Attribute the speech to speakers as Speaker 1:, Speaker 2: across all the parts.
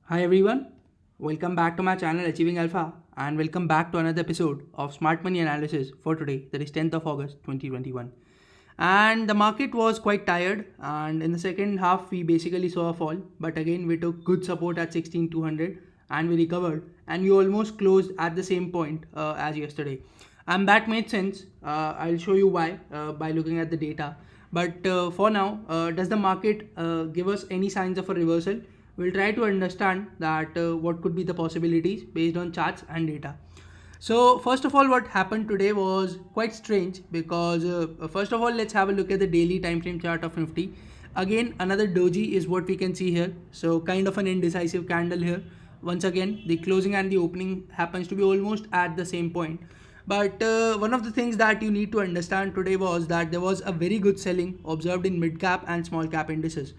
Speaker 1: Hi everyone, welcome back to my channel Achieving Alpha and welcome back to another episode of Smart Money Analysis for today, that is 10th of August 2021. And the market was quite tired, and in the second half we basically saw a fall, but again we took good support at 16200 and we recovered and we almost closed at the same point as yesterday. And that made sense. I'll show you why by looking at the data. But for now, does the market give us any signs of a reversal? We'll try to understand that what could be the possibilities based on charts and data. So first of all, what happened today was quite strange because first of all, let's have a look at the daily time frame chart of Nifty. Again, another doji is what we can see here. So kind of an indecisive candle here. Once again, the closing and the opening happens to be almost at the same point. But one of the things that you need to understand today was that there was a very good selling observed in mid cap and small cap indices.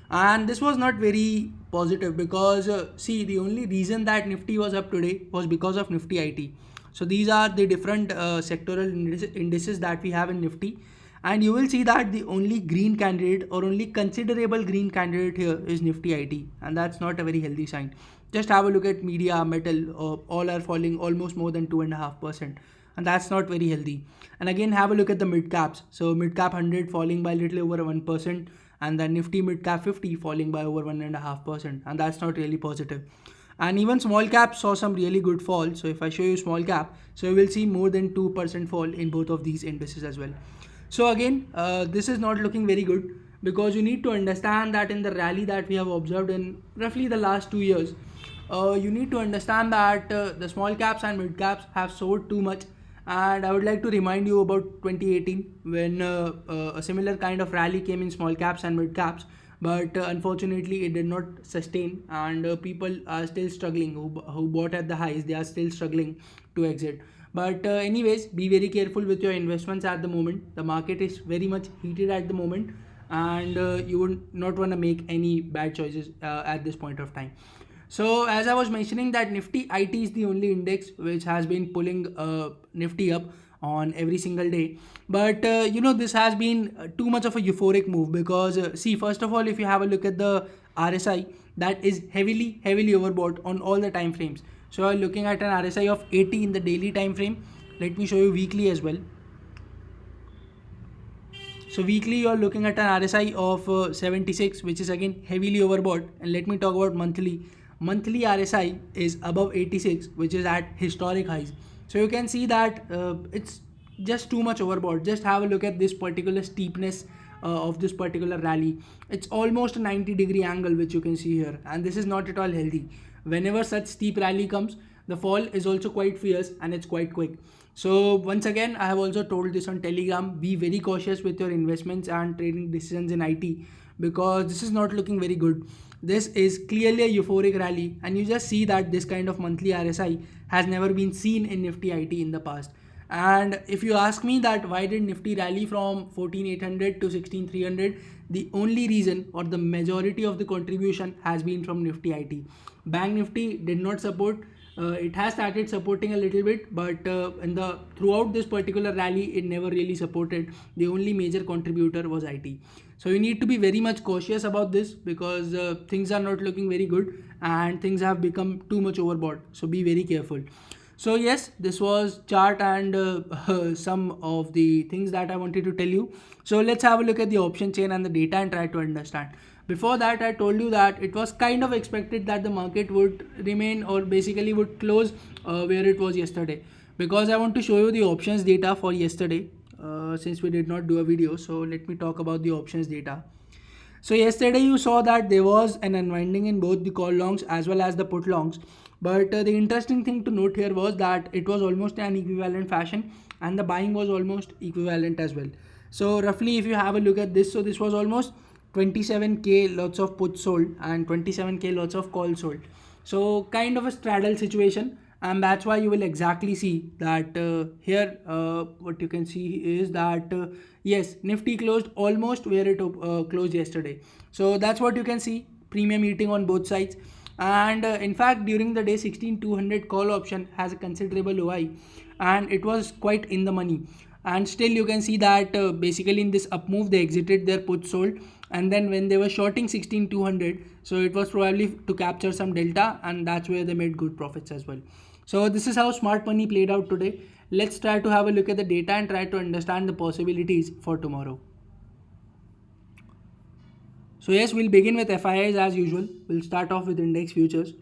Speaker 1: And this was not very positive because see, the only reason that Nifty was up today was because of Nifty IT. So these are the different sectoral indices that we have in Nifty, and you will see that the only green candidate or only considerable green candidate here is Nifty IT, and that's not a very healthy sign. Just have a look at media, metal, all are falling almost more than 2.5%, and that's not very healthy. And again, have a look at the mid caps. So mid cap 100 falling by little over 1%, and the Nifty mid cap 50 falling by over 1.5%, and that's not really positive. And even small cap saw some really good fall. So if I show you small cap, so you will see more than 2% fall in both of these indices as well. So again, this is not looking very good because you need to understand that in the rally that we have observed in roughly the last 2 years, you need to understand that the small caps and mid caps have soared too much. And I would like to remind you about 2018 when a similar kind of rally came in small caps and mid caps, but unfortunately it did not sustain, and people are still struggling who bought at the highs. They are still struggling to exit. But anyways, be very careful with your investments at the moment. The market is very much heated at the moment, and you would not want to make any bad choices at this point of time. So as I was mentioning, that Nifty IT is the only index which has been pulling Nifty up on every single day. But this has been too much of a euphoric move because see, first of all, if you have a look at the RSI, that is heavily overbought on all the time frames. So you're looking at an RSI of 80 in the daily time frame. Let me show you weekly as well. So weekly you are looking at an RSI of 76, which is again heavily overbought. And let me talk about monthly. Monthly RSI is above 86, which is at historic highs. So you can see that it's just too much overbought. Just have a look at this particular steepness of this particular rally. It's almost a 90-degree angle, which you can see here, and this is not at all healthy. Whenever such steep rally comes, the fall is also quite fierce and it's quite quick. So once again, I have also told this on Telegram, be very cautious with your investments and trading decisions in IT because this is not looking very good. This is clearly a euphoric rally, and you just see that this kind of monthly RSI has never been seen in Nifty IT in the past. And if you ask me that why did Nifty rally from 14,800 to 16,300, the only reason or the majority of the contribution has been from Nifty IT. Bank Nifty did not support. It has started supporting a little bit, but in the throughout this particular rally, it never really supported. The only major contributor was IT. So you need to be very much cautious about this because things are not looking very good and things have become too much overbought. So be very careful. So yes, this was chart and some of the things that I wanted to tell you. So let's have a look at the option chain and the data and try to understand. Before that, I told you that it was kind of expected that the market would remain or basically would close where it was yesterday, because I want to show you the options data for yesterday since we did not do a video. So let me talk about the options data. So yesterday you saw that there was an unwinding in both the call longs as well as the put longs. But the interesting thing to note here was that it was almost an equivalent fashion and the buying was almost equivalent as well. So roughly if you have a look at this, so this was almost 27k lots of puts sold and 27k lots of calls sold. So kind of a straddle situation, and that's why you will exactly see that here what you can see is that yes, Nifty closed almost where it closed yesterday. So that's what you can see, premium eating on both sides. And in fact, during the day 16200 call option has a considerable OI and it was quite in the money. And still you can see that basically in this up move they exited their put sold, and then when they were shorting 16200, so it was probably to capture some delta, and that's where they made good profits as well. So this is how smart money played out today. Let's try to have a look at the data and try to understand the possibilities for tomorrow. So yes, we'll begin with FIIs as usual. We'll start off with index futures.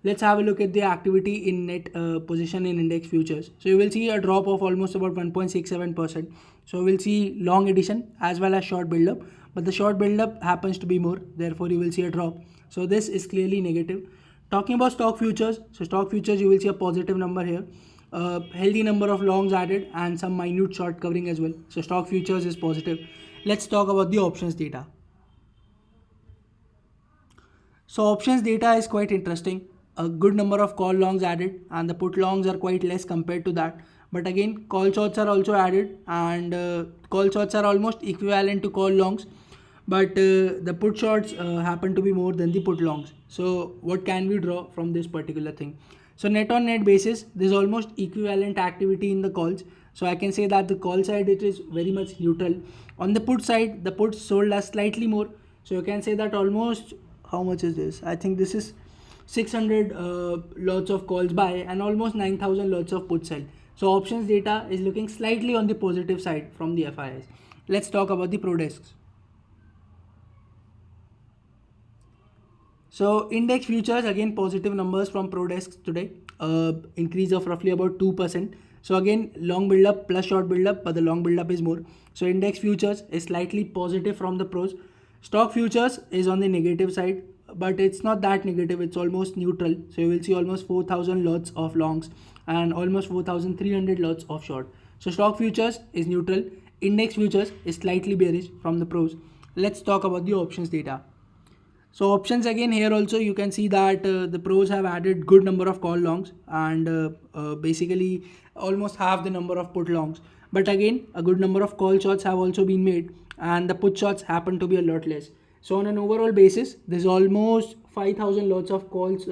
Speaker 1: Let's have a look at the activity in net position in index futures. So you will see a drop of almost about 1.67%. So we'll see long addition as well as short buildup, but the short buildup happens to be more. Therefore, you will see a drop. So this is clearly negative. Talking about stock futures, so stock futures you will see a positive number here. A healthy number of longs added and some minute short covering as well. So stock futures is positive. Let's talk about the options data. So options data is quite interesting. A good number of call longs added, and the put longs are quite less compared to that. But again, call shorts are also added, and call shorts are almost equivalent to call longs. But the put shorts happen to be more than the put longs. So what can we draw from this particular thing? So net on net basis, there's almost equivalent activity in the calls. So I can say that the call side it is very much neutral. On the put side, the puts sold as slightly more. So you can say that almost, how much is this? I think this is 600 lots of calls buy and almost 9,000 lots of put sell. So options data is looking slightly on the positive side from the FIIs. Let's talk about the pro desks. So index futures, again positive numbers from pro desks today, increase of roughly about 2%. So again, long build up plus short build up, but the long build up is more. So index futures is slightly positive from the pros. Stock futures is on the negative side, but it's not that negative, it's almost neutral. So you will see almost 4,000 lots of longs and almost 4,300 lots of short. So stock futures is neutral, index futures is slightly bearish from the pros. Let's talk about the options data. So options, again here also you can see that the pros have added good number of call longs and basically almost half the number of put longs. But again, a good number of call shots have also been made and the put shots happen to be a lot less. So on an overall basis, there's almost 5,000 lots of calls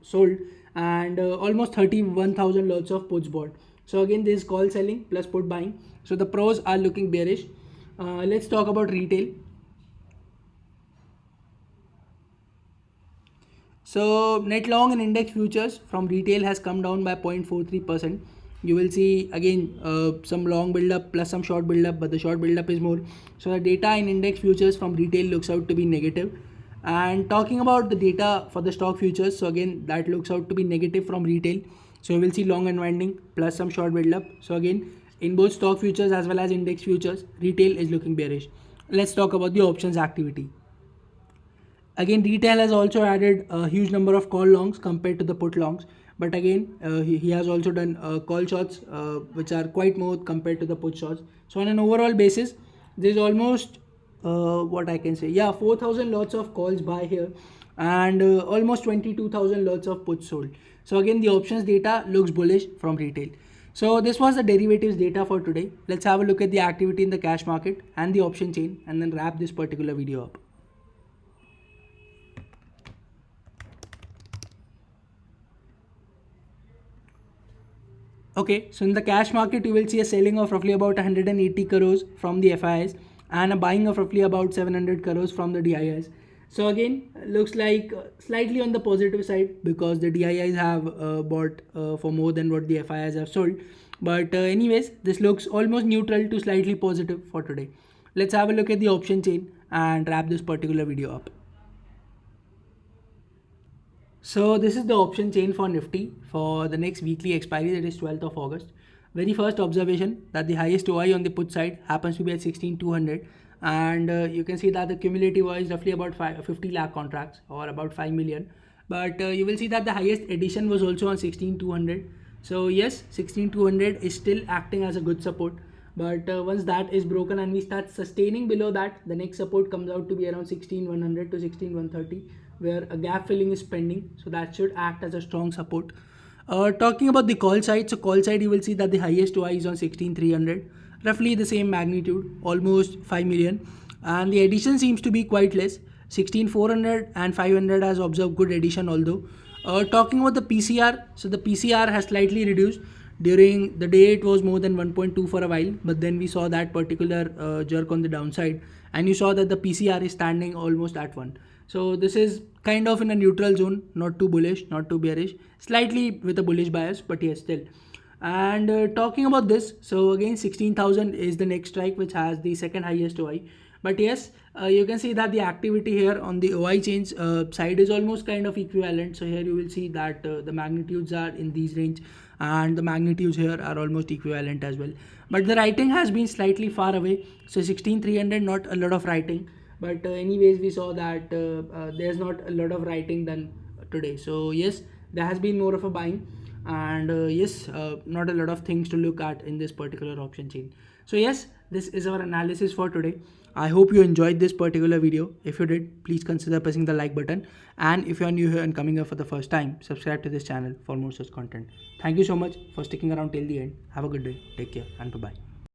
Speaker 1: sold and almost 31,000 lots of puts bought. So again, this is call selling plus put buying. So the pros are looking bearish. Let's talk about retail. So net long in index futures from retail has come down by 0.43%. You will see again some long build up plus some short build up, but the short build up is more. So the data in index futures from retail looks out to be negative. And talking about the data for the stock futures, so again that looks out to be negative from retail. So you will see long unwinding plus some short build up. So again, in both stock futures as well as index futures, retail is looking bearish. Let's talk about the options activity. Again, retail has also added a huge number of call longs compared to the put longs. But again, he has also done call shots which are quite more compared to the put shots. So on an overall basis, there's almost what I can say, 4,000 lots of calls buy here and almost 22,000 lots of puts sold. So again, the options data looks bullish from retail. So this was the derivatives data for today. Let's have a look at the activity in the cash market and the option chain and then wrap this particular video up. Okay, so in the cash market, you will see a selling of roughly about 180 crores from the FIIs and a buying of roughly about 700 crores from the DIIs. So again, looks like slightly on the positive side because the DIIs have bought for more than what the FIIs have sold. But anyways, this looks almost neutral to slightly positive for today. Let's have a look at the option chain and wrap this particular video up. So this is the option chain for Nifty for the next weekly expiry, that is 12th of August. Very first observation that the highest OI on the put side happens to be at 16,200 and you can see that the cumulative OI is roughly about 50 lakh contracts or about 5 million. But you will see that the highest addition was also on 16,200. So yes, 16,200 is still acting as a good support. But once that is broken and we start sustaining below that, the next support comes out to be around 16,100 to 16,130, where a gap filling is pending. So that should act as a strong support. Talking about the call side, so call side you will see that the highest OI is on 16,300, roughly the same magnitude, almost 5 million. And the addition seems to be quite less. 16,400 and 500 has observed good addition although. Talking about the PCR, so the PCR has slightly reduced During the day it was more than 1.2 for a while, but then we saw that particular jerk on the downside, and you saw that the PCR is standing almost at 1. So this is kind of in a neutral zone, not too bullish, not too bearish, slightly with a bullish bias, but yes, still. And talking about this, so again 16,000 is the next strike, which has the second highest OI. But yes, you can see that the activity here on the OI change side is almost kind of equivalent. So here you will see that the magnitudes are in these range, and the magnitudes here are almost equivalent as well. But the writing has been slightly far away. So 16,300, not a lot of writing. But anyways, we saw that there's not a lot of writing done today. So yes, there has been more of a buying, and yes, not a lot of things to look at in this particular option chain. So yes, this is our analysis for today. I hope you enjoyed this particular video. If you did, please consider pressing the like button, and if you are new here and coming here for the first time, subscribe to this channel for more such content. Thank you so much for sticking around till the end. Have a good day, take care, and bye bye.